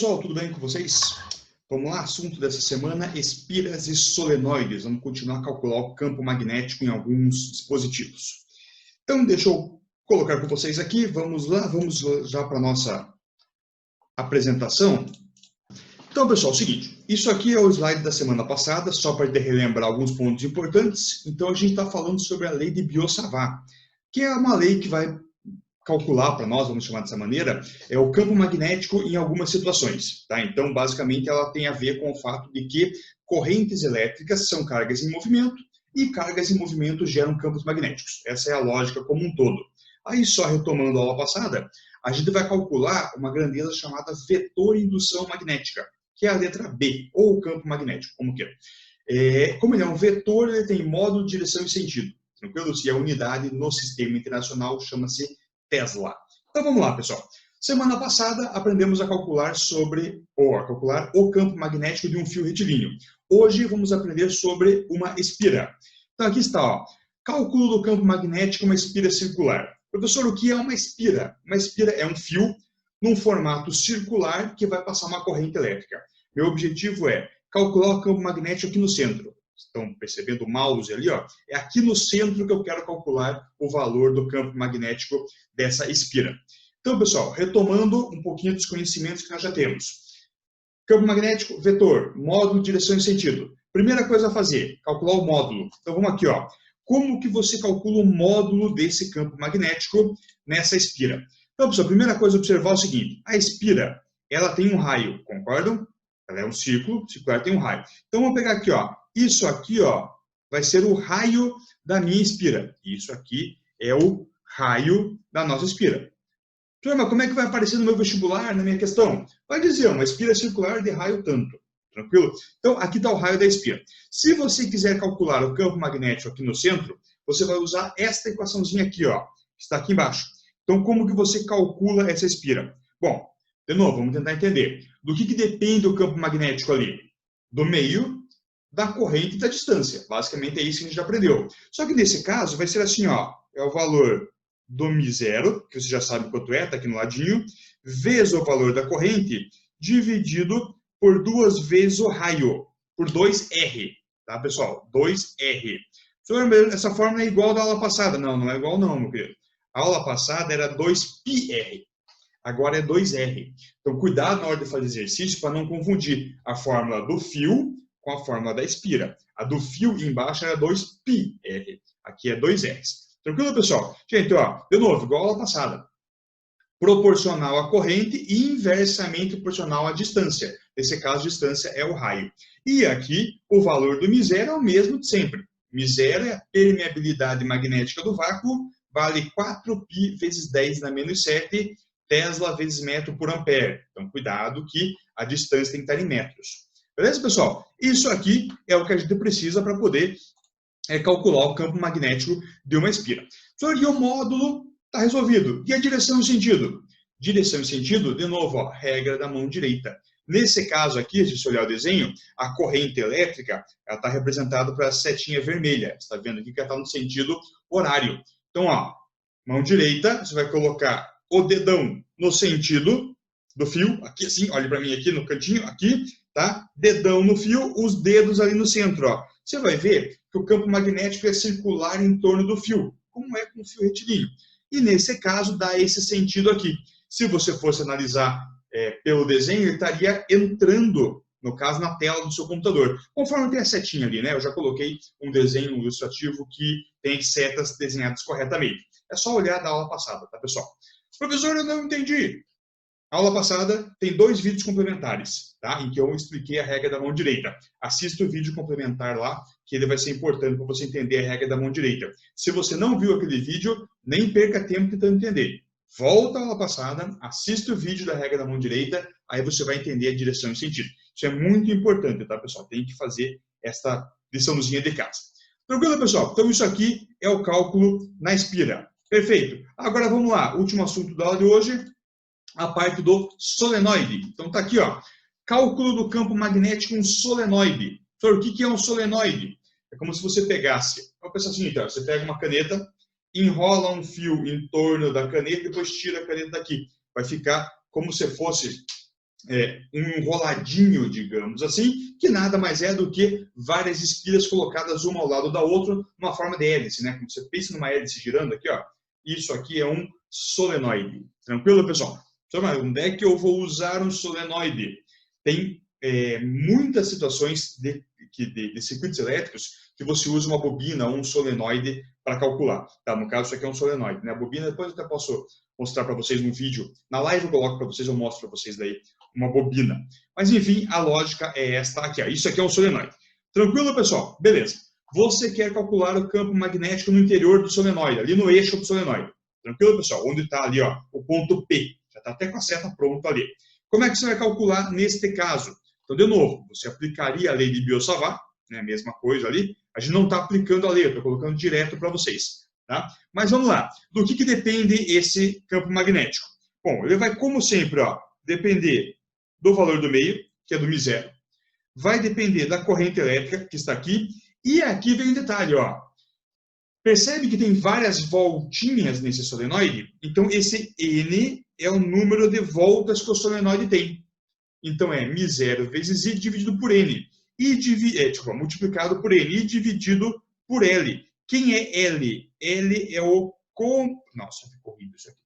pessoal, tudo bem com vocês? Vamos lá, assunto dessa semana, espiras e solenoides. Vamos continuar a calcular o campo magnético em alguns dispositivos. Então, deixa eu colocar com vocês aqui, vamos já para a nossa apresentação. Então, pessoal, é o seguinte, isso aqui é o slide da semana passada, só para relembrar alguns pontos importantes. Então, a gente está falando sobre a lei de Biot-Savart, que é uma lei que vai calcular para nós, vamos chamar dessa maneira, é o campo magnético em algumas situações. Tá? Então, basicamente, ela tem a ver com o fato de que correntes elétricas são cargas em movimento e cargas em movimento geram campos magnéticos. Essa é a lógica como um todo. Aí, só retomando a aula passada, a gente vai calcular uma grandeza chamada vetor indução magnética, que é a letra B, ou o campo magnético, como queira. Como ele é um vetor, ele tem módulo, direção e sentido. Tranquilo? E a unidade no sistema internacional chama-se Tesla. Então vamos lá, pessoal. Semana passada aprendemos a calcular o campo magnético de um fio retilíneo. Hoje vamos aprender sobre uma espira. Então aqui está, ó, cálculo do campo magnético, uma espira circular. Professor, o que é uma espira? Uma espira é um fio num formato circular que vai passar uma corrente elétrica. Meu objetivo é calcular o campo magnético aqui no centro. Estão percebendo o mouse ali, ó? É aqui no centro que eu quero calcular o valor do campo magnético dessa espira. Então, pessoal, retomando um pouquinho dos conhecimentos que nós já temos. Campo magnético, vetor, módulo, direção e sentido. Primeira coisa a fazer, calcular o módulo. Então, vamos aqui, ó. Como que você calcula o módulo desse campo magnético nessa espira? Então, pessoal, a primeira coisa a observar é o seguinte. A espira, ela tem um raio, concordam? Ela é um círculo, circular tem um raio. Então, vamos pegar aqui, ó. Isso aqui, ó, vai ser o raio da minha espira. Isso aqui é o raio da nossa espira. Turma, como é que vai aparecer no meu vestibular, na minha questão? Vai dizer, uma espira circular de raio tanto. Tranquilo? Então, aqui está o raio da espira. Se você quiser calcular o campo magnético aqui no centro, você vai usar esta equaçãozinha aqui, ó, que está aqui embaixo. Então, como que você calcula essa espira? Bom, de novo, vamos tentar entender. Do que depende o campo magnético ali? Do meio, da corrente e da distância. Basicamente é isso que a gente já aprendeu. Só que nesse caso vai ser assim, ó, é o valor do μ0, que você já sabe quanto é, está aqui no ladinho, vezes o valor da corrente, dividido por 2 vezes o raio, por 2R, tá, pessoal? 2R. Essa fórmula é igual da aula passada. Não, não é igual não, meu querido. A aula passada era 2πr. Agora é 2R. Então, cuidado na hora de fazer exercício para não confundir a fórmula do fio com a fórmula da espira. A do fio embaixo era 2πr. Aqui é 2Rs. Tranquilo, pessoal? Gente, ó, de novo, igual a aula passada. Proporcional à corrente e inversamente proporcional à distância. Nesse caso, a distância é o raio. E aqui, o valor do μ0 é o mesmo de sempre. μ0 é a permeabilidade magnética do vácuo, vale 4π vezes 10 na menos 7 Tesla vezes metro por ampere. Então, cuidado que a distância tem que estar em metros. Beleza, pessoal? Isso aqui é o que a gente precisa para poder calcular o campo magnético de uma espira. E o módulo está resolvido. E a direção e sentido? Direção e sentido, de novo, ó, regra da mão direita. Nesse caso aqui, se você olhar o desenho, a corrente elétrica está representada por essa setinha vermelha. Você está vendo aqui que ela está no sentido horário. Então, ó, mão direita, você vai colocar o dedão no sentido do fio, aqui assim, olhe para mim aqui no cantinho, aqui, tá? Dedão no fio, os dedos ali no centro, ó. Você vai ver que o campo magnético é circular em torno do fio, como é com o fio retilíneo. E nesse caso, dá esse sentido aqui. Se você fosse analisar pelo desenho, ele estaria entrando, no caso, na tela do seu computador. Conforme tem a setinha ali, né? Eu já coloquei um desenho ilustrativo que tem setas desenhadas corretamente. É só olhar da aula passada, tá, pessoal? Professor, eu não entendi. A aula passada tem 2 vídeos complementares, tá? Em que eu expliquei a regra da mão direita. Assista o vídeo complementar lá, que ele vai ser importante para você entender a regra da mão direita. Se você não viu aquele vídeo, nem perca tempo tentando entender. Volta à aula passada, assista o vídeo da regra da mão direita, aí você vai entender a direção e sentido. Isso é muito importante, tá, pessoal? Tem que fazer essa liçãozinha de casa. Tranquilo, pessoal? Então, isso aqui é o cálculo na espira. Perfeito. Agora, vamos lá. Último assunto da aula de hoje, a parte do solenoide. Então, tá aqui, ó. Cálculo do campo magnético em solenoide. Então, o que é um solenoide? É como se você pegasse... Vamos pensar assim, então. Você pega uma caneta, enrola um fio em torno da caneta e depois tira a caneta daqui. Vai ficar como se fosse um enroladinho, digamos assim, que nada mais é do que várias espiras colocadas uma ao lado da outra, numa forma de hélice, né? Como você pensa numa hélice girando aqui, ó. Isso aqui é um solenoide. Tranquilo, pessoal? Onde é que eu vou usar um solenoide? Tem muitas situações de circuitos elétricos que você usa uma bobina ou um solenoide para calcular. Tá? No caso, isso aqui é um solenoide. Né? A bobina, depois eu até posso mostrar para vocês no vídeo. Na live eu coloco para vocês, eu mostro para vocês daí uma bobina. Mas, enfim, a lógica é esta aqui. Ó. Isso aqui é um solenoide. Tranquilo, pessoal? Beleza. Você quer calcular o campo magnético no interior do solenoide, ali no eixo do solenoide. Tranquilo, pessoal? Onde está ali, ó, o ponto P. Já está até com a seta pronta ali. Como é que você vai calcular neste caso? Então, de novo, você aplicaria a lei de Biot-Savart, né, a mesma coisa ali. A gente não está aplicando a lei, eu estou colocando direto para vocês. Tá? Mas vamos lá. Do que depende esse campo magnético? Bom, ele vai, como sempre, ó, depender do valor do meio, que é do μ0. Vai depender da corrente elétrica, que está aqui. E aqui vem um detalhe, ó. Percebe que tem várias voltinhas nesse solenoide? Então, esse N é o número de voltas que o solenoide tem. Então, é μ0 vezes I dividido por N. Multiplicado por N e dividido por L. Quem é L? L é o... Nossa, ficou horrível isso aqui.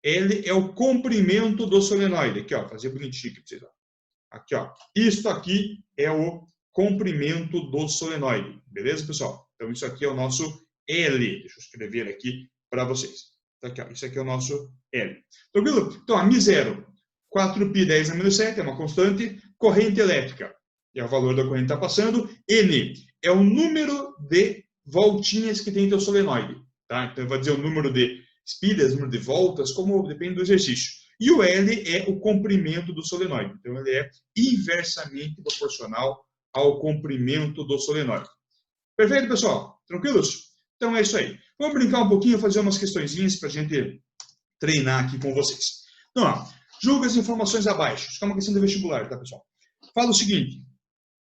L é o comprimento do solenoide. Aqui, ó, fazer bonitinho aqui para vocês. Ó. Aqui, ó. Isto aqui é o comprimento do solenoide. Beleza, pessoal? Então, isso aqui é o nosso L. Deixa eu escrever aqui para vocês. Então, aqui, ó, isso aqui é o nosso L. Tranquilo? Então, a μ0, 4π 10 a menos 7, é uma constante. Corrente elétrica, é o valor da corrente que está passando. N é o número de voltinhas que tem o teu solenoide. Tá? Então, vai dizer o número de espiras, número de voltas, como depende do exercício. E o L é o comprimento do solenoide. Então, ele é inversamente proporcional ao comprimento do solenoide. Perfeito, pessoal? Tranquilos? Então, é isso aí. Vamos brincar um pouquinho, fazer umas questõezinhas para a gente treinar aqui com vocês. Então, ó, julga as informações abaixo. Isso é uma questão de vestibular, tá, pessoal? Fala o seguinte.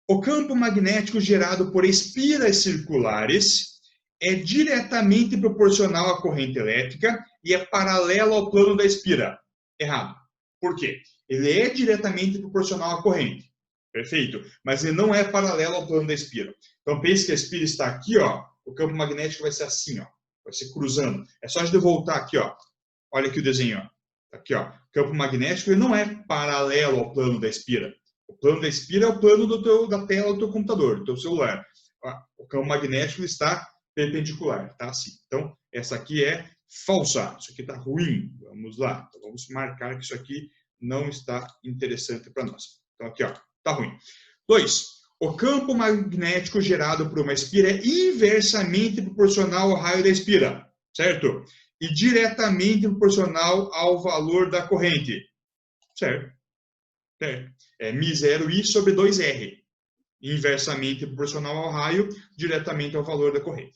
O campo magnético gerado por espiras circulares é diretamente proporcional à corrente elétrica e é paralelo ao plano da espira. Errado. Por quê? Ele é diretamente proporcional à corrente. Perfeito. Mas ele não é paralelo ao plano da espira. Então, pense que a espira está aqui, ó. O campo magnético vai ser assim, ó. Vai ser cruzando. É só a gente voltar aqui, ó. Olha aqui o desenho, ó. Aqui, ó. O campo magnético ele não é paralelo ao plano da espira. O plano da espira é o plano da tela do teu computador, do teu celular. O campo magnético está perpendicular, tá? Assim. Então, essa aqui é falsa. Isso aqui está ruim. Vamos lá. Então, vamos marcar que isso aqui não está interessante para nós. Então, aqui, ó. Está ruim. 2. O campo magnético gerado por uma espira é inversamente proporcional ao raio da espira, certo? E diretamente proporcional ao valor da corrente, certo? É μ0I sobre 2R. Inversamente proporcional ao raio, diretamente ao valor da corrente.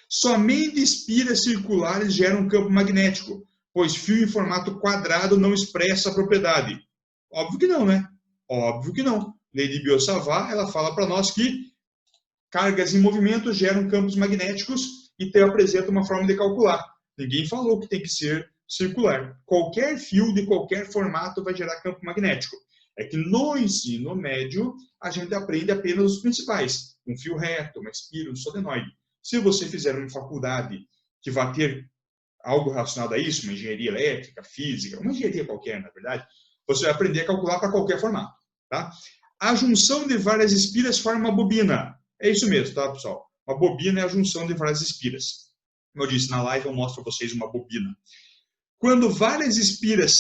Somente espiras circulares geram campo magnético, pois fio em formato quadrado não expressa a propriedade. Óbvio que não, né? Óbvio que não. Lei de Biot-Savart, ela fala para nós que cargas em movimento geram campos magnéticos e apresenta uma forma de calcular. Ninguém falou que tem que ser circular. Qualquer fio de qualquer formato vai gerar campo magnético. É que no ensino médio, a gente aprende apenas os principais. Um fio reto, uma espira, um solenoide. Se você fizer uma faculdade que vai ter algo relacionado a isso, uma engenharia elétrica, física, uma engenharia qualquer, na verdade, você vai aprender a calcular para qualquer formato. Tá? A junção de várias espiras forma uma bobina. É isso mesmo, tá, pessoal? Uma bobina é a junção de várias espiras. Como eu disse, na live eu mostro para vocês uma bobina. Quando várias espiras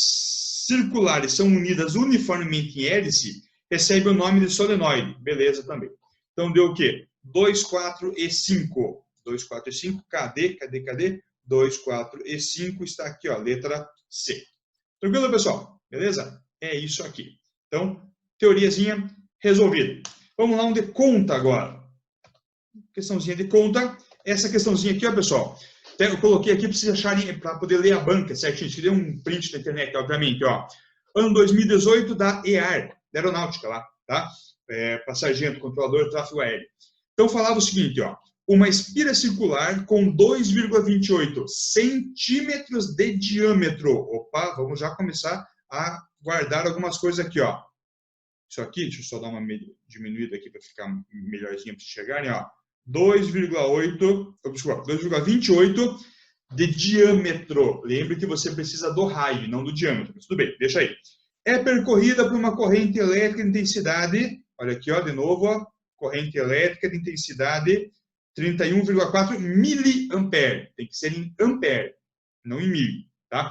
circulares são unidas uniformemente em hélice, recebe o nome de solenoide. Beleza também. Então, deu o quê? 2, 4 e 5. 2, 4 e 5. Cadê? 2, 4 e 5 está aqui, ó, letra C. Tranquilo, pessoal? Beleza? É isso aqui. Então, teoriazinha resolvida. Vamos lá, um de conta agora. Questãozinha de conta. Essa questãozinha aqui, ó, pessoal. Eu coloquei aqui para vocês acharem, para poder ler a banca certinho. Tirei um print da internet, obviamente, ó. Ano 2018 da EAR, da Aeronáutica lá, tá? Para sargento, controlador de tráfego aéreo. Então, falava o seguinte, ó. Uma espira circular com 2,28 centímetros de diâmetro. Opa, vamos já começar a guardar algumas coisas aqui, ó. isso aqui, deixa eu só dar uma diminuída aqui para ficar melhorzinho para vocês chegarem, ó. 2,28 de diâmetro. Lembre que você precisa do raio, não do diâmetro. Mas tudo bem, deixa aí. É percorrida por uma corrente elétrica de intensidade, olha aqui, ó, de novo, ó, corrente elétrica de intensidade 31,4 miliampere. Tem que ser em ampere, não em mili, tá?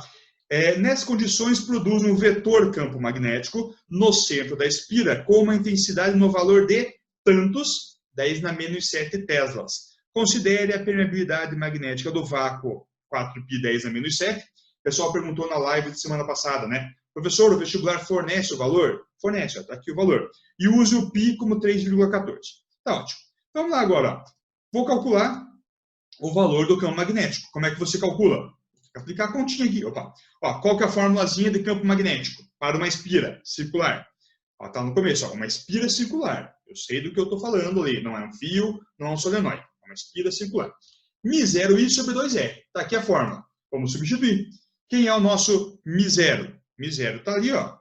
Nessas condições, produz um vetor campo magnético no centro da espira com uma intensidade no valor de tantos, 10 na menos 7 teslas. Considere a permeabilidade magnética do vácuo 4π 10 na menos 7. O pessoal perguntou na live de semana passada, né? Professor, o vestibular fornece o valor? Fornece, está aqui o valor. E use o π como 3,14. Tá ótimo. Vamos lá agora. Ó. Vou calcular o valor do campo magnético. Como é que você calcula? Vou aplicar a continha aqui. Opa. Ó, qual que é a formulazinha de campo magnético para uma espira circular? Está no começo. Ó, uma espira circular. Eu sei do que eu estou falando ali. Não é um fio, não é um solenoide. É uma espira circular. μ0i sobre 2r. Está aqui a fórmula. Vamos substituir. Quem é o nosso μ0? μ0 está ali, ó.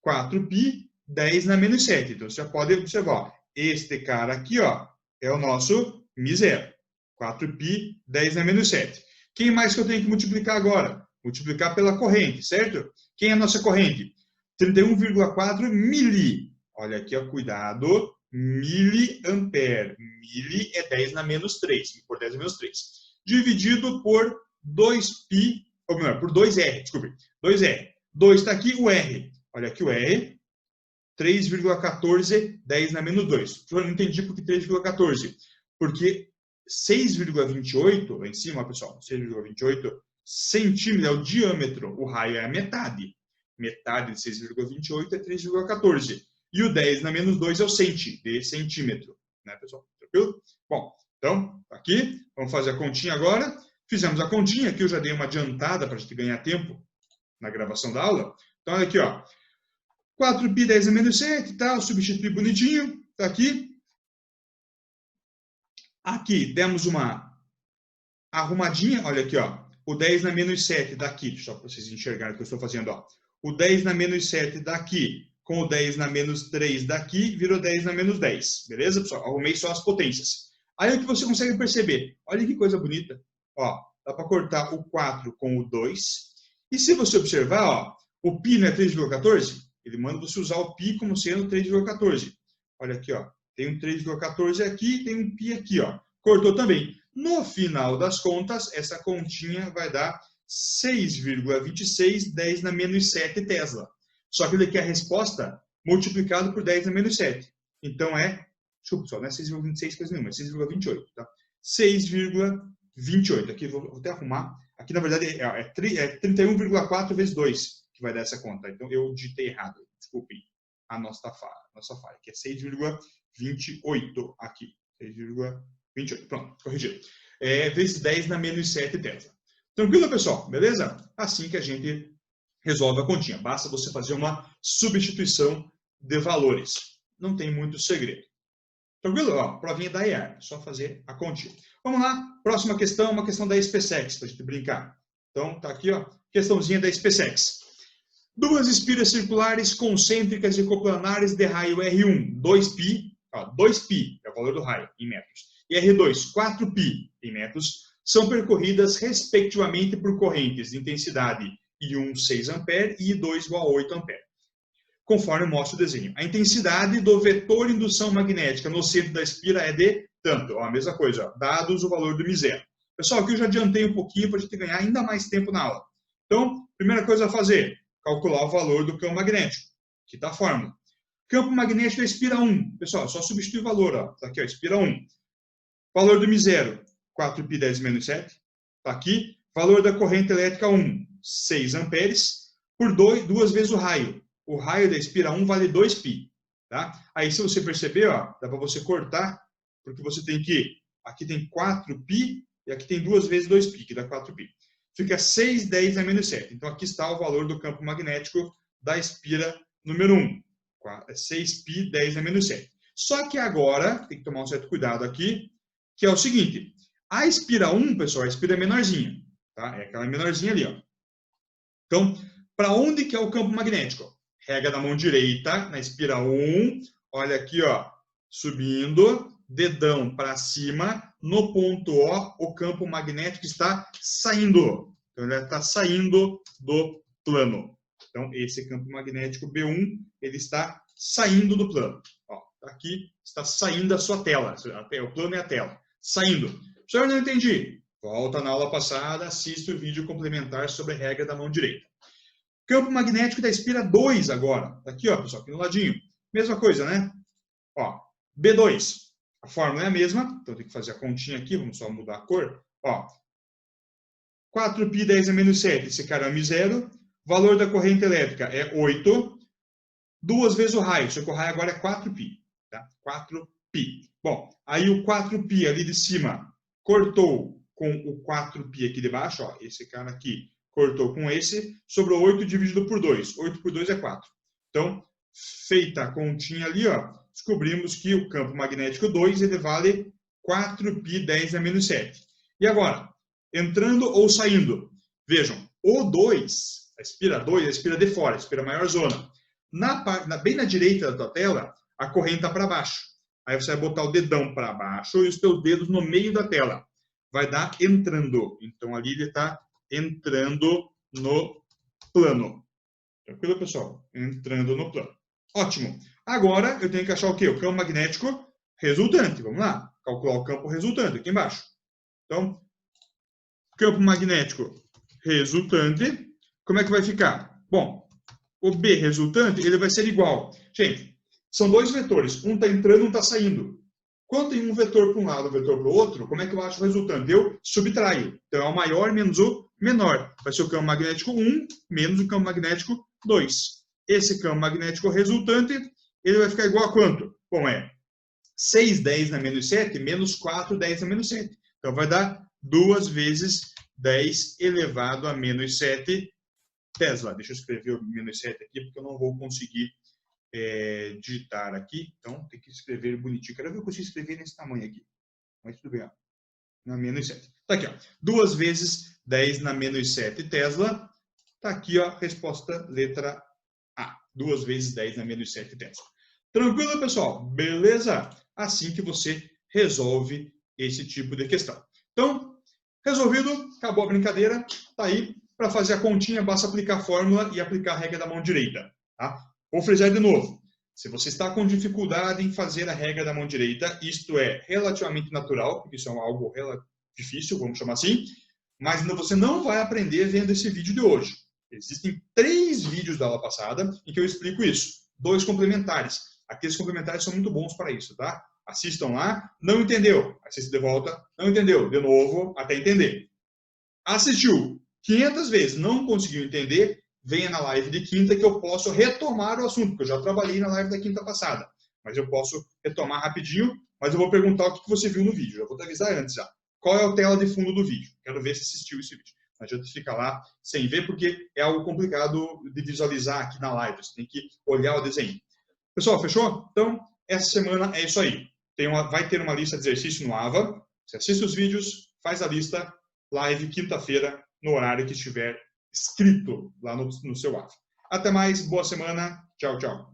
4π 10 na menos 7. Então, você já pode observar. Ó, este cara aqui, ó, é o nosso μ0. 4π 10 na menos 7. Quem mais que eu tenho que multiplicar agora? Multiplicar pela corrente, certo? Quem é a nossa corrente? 31,4 mili. Olha aqui, ó, cuidado. Miliampere. Mili é 10 na menos 3. Por 10 na menos 3. Dividido por 2π, ou melhor, por 2R, desculpe. 2R. 2 está aqui, o R. Olha aqui o R. 3,14, 10 na menos 2. Eu não entendi por que 3,14. Porque 6,28, lá em cima, pessoal, 6,28 centímetros é o diâmetro. O raio é a metade. Metade de 6,28 é 3,14. E o 10 na menos 2 é o de centímetro. Né, pessoal? Tranquilo? Bom, então, aqui, vamos fazer a continha agora. Fizemos a continha, aqui eu já dei uma adiantada para a gente ganhar tempo na gravação da aula. Então, olha aqui, ó. 4π 10 na menos 7, tá? Substituir bonitinho, tá aqui. Aqui, demos uma arrumadinha, olha aqui, ó. O 10 na menos 7 daqui, só para vocês enxergarem o que eu estou fazendo, ó. O 10 na menos 7 daqui, com o 10 na menos 3 daqui, virou 10 na menos 10. Beleza, pessoal? Arrumei só as potências. Aí o que você consegue perceber? Olha que coisa bonita. Ó, dá para cortar o 4 com o 2. E se você observar, ó, o π não é 3,14? Ele manda você usar o π como sendo 3,14. Olha aqui, ó. Tem um 3,14 aqui, tem um π aqui, ó. Cortou também. No final das contas, essa continha vai dar 6,26, 10 na menos 7 Tesla. Só que ele quer a resposta multiplicado por 10 na menos 7. Então é, desculpa, pessoal, não é 6,26 coisa nenhuma, é 6,28, tá? 6,28. Aqui, vou até arrumar. Aqui, na verdade, é 31,4 vezes 2 que vai dar essa conta. Então, eu digitei errado. Desculpem a nossa falha, que é 6,28 aqui. 6,28. Pronto, corrigido. Vezes 10 na menos 7 Tesla. Tranquilo, pessoal? Beleza? Assim que a gente resolve a continha. Basta você fazer uma substituição de valores. Não tem muito segredo. Tranquilo? Ó, provinha da IAR. Só fazer a continha. Vamos lá. Próxima questão, uma questão da SpaceX, para a gente brincar. Então, tá aqui, ó. Questãozinha da SpaceX. Duas espiras circulares concêntricas e coplanares de raio R1, 2π, ó, 2π é o valor do raio, em metros, e R2, 4π, em metros, são percorridas respectivamente por correntes de intensidade I1, 6 A e I2, igual a 8 A. Conforme mostra o desenho. A intensidade do vetor indução magnética no centro da espira é de tanto. Ó, a mesma coisa, ó, dados o valor do μ0. Pessoal, aqui eu já adiantei um pouquinho para a gente ganhar ainda mais tempo na aula. Então, primeira coisa a fazer, calcular o valor do campo magnético. Aqui está a fórmula. Campo magnético da espira 1. Pessoal, só substituir o valor. Ó. Tá aqui, ó, espira 1. Valor do μ0, 4π 10 menos 7. Está aqui. Valor da corrente elétrica 1, 6 amperes, por 2 vezes o raio. O raio da espira 1 vale 2π. Tá? Aí, se você perceber, ó, dá para você cortar, porque você tem que... Aqui tem 4π e aqui tem 2 vezes 2π, que dá 4π. Fica 6, 10 a menos 7. Então, aqui está o valor do campo magnético da espira número 1. 6π, 10 a menos 7. Só que agora, tem que tomar um certo cuidado aqui, que é o seguinte. A espira 1, pessoal, a espira é menorzinha. Tá? É aquela menorzinha ali. Ó. Então, para onde que é o campo magnético? Rega da mão direita, na espira 1, olha aqui, ó, subindo, dedão para cima, no ponto O, o campo magnético está saindo. Então, ele está saindo do plano. Então, esse campo magnético B1, ele está saindo do plano. Ó, aqui está saindo da sua tela. O plano é a tela. Saindo. Professor, não entendi. Volta na aula passada, assista o vídeo complementar sobre a regra da mão direita. Campo magnético da espira 2 agora. Tá aqui, ó, pessoal, aqui no ladinho. Mesma coisa, né? Ó, B2. A fórmula é a mesma, então tem que fazer a continha aqui, vamos só mudar a cor. Ó, 4π 10 a menos 7, esse cara é M0. Valor da corrente elétrica é 8. 2 vezes o raio, só que o raio agora é 4π. Tá? 4π. Bom, aí o 4π ali de cima cortou com o 4π aqui de baixo, ó, esse cara aqui cortou com esse, sobrou 8 dividido por 2. 8 por 2 é 4. Então, feita a continha ali, ó, descobrimos que o campo magnético 2 ele vale 4π 10 a menos 7. E agora, entrando ou saindo? Vejam, o 2, a espira 2, a espira de fora, a espira maior zona. Bem na direita da tua tela, a corrente está para baixo. Aí você vai botar o dedão para baixo e os teus dedos no meio da tela. Vai dar entrando. Então, ali ele está entrando no plano. Tranquilo, pessoal? Entrando no plano. Ótimo. Agora, eu tenho que achar o quê? O campo magnético resultante. Vamos lá. Calcular o campo resultante aqui embaixo. Então, campo magnético resultante. Como é que vai ficar? Bom, o B resultante, ele vai ser igual. Gente, são dois vetores. Um está entrando, um está saindo. Quando tem um vetor para um lado e um vetor para o outro, como é que eu acho o resultante? Eu subtraio. Então, é o maior menos o menor. Vai ser o campo magnético 1 menos o campo magnético 2. Esse campo magnético resultante, ele vai ficar igual a quanto? Bom, é 6, 10 na menos 7, menos 4, 10 na menos 7. Então, vai dar 2 vezes 10 elevado a menos 7 Tesla. Deixa eu escrever o menos 7 aqui, porque eu não vou conseguir digitar aqui. Então, tem que escrever bonitinho. Quero ver se eu consigo escrever nesse tamanho aqui. Mas tudo bem, ó. Na menos 7. Tá aqui, ó. 2 vezes 10 na menos 7 Tesla. Tá aqui, ó, resposta letra A. 2 vezes 10 na menos 7 Tesla. Tranquilo, pessoal? Beleza? Assim que você resolve esse tipo de questão. Então, resolvido, acabou a brincadeira. Tá aí. Para fazer a continha, basta aplicar a fórmula e aplicar a regra da mão direita. Tá? Vou frisar de novo. Se você está com dificuldade em fazer a regra da mão direita, isto é relativamente natural, porque isso é algo difícil, vamos chamar assim, mas você não vai aprender vendo esse vídeo de hoje. Existem 3 vídeos da aula passada em que eu explico isso. 2 complementares. Aqueles complementares são muito bons para isso, tá? Assistam lá. Não entendeu? Assista de volta. Não entendeu? De novo, até entender. Assistiu 500 vezes, não conseguiu entender? Venha na live de quinta que eu posso retomar o assunto, porque eu já trabalhei na live da quinta passada. Mas eu posso retomar rapidinho, mas eu vou perguntar o que você viu no vídeo. Já vou te avisar antes já. Qual é a tela de fundo do vídeo? Quero ver se assistiu esse vídeo. Não adianta ficar lá sem ver, porque é algo complicado de visualizar aqui na live. Você tem que olhar o desenho. Pessoal, fechou? Então, essa semana é isso aí. Vai ter uma lista de exercício no AVA. Você assiste os vídeos, faz a lista, live quinta-feira, no horário que estiver escrito lá no seu AVA. Até mais, boa semana, tchau, tchau.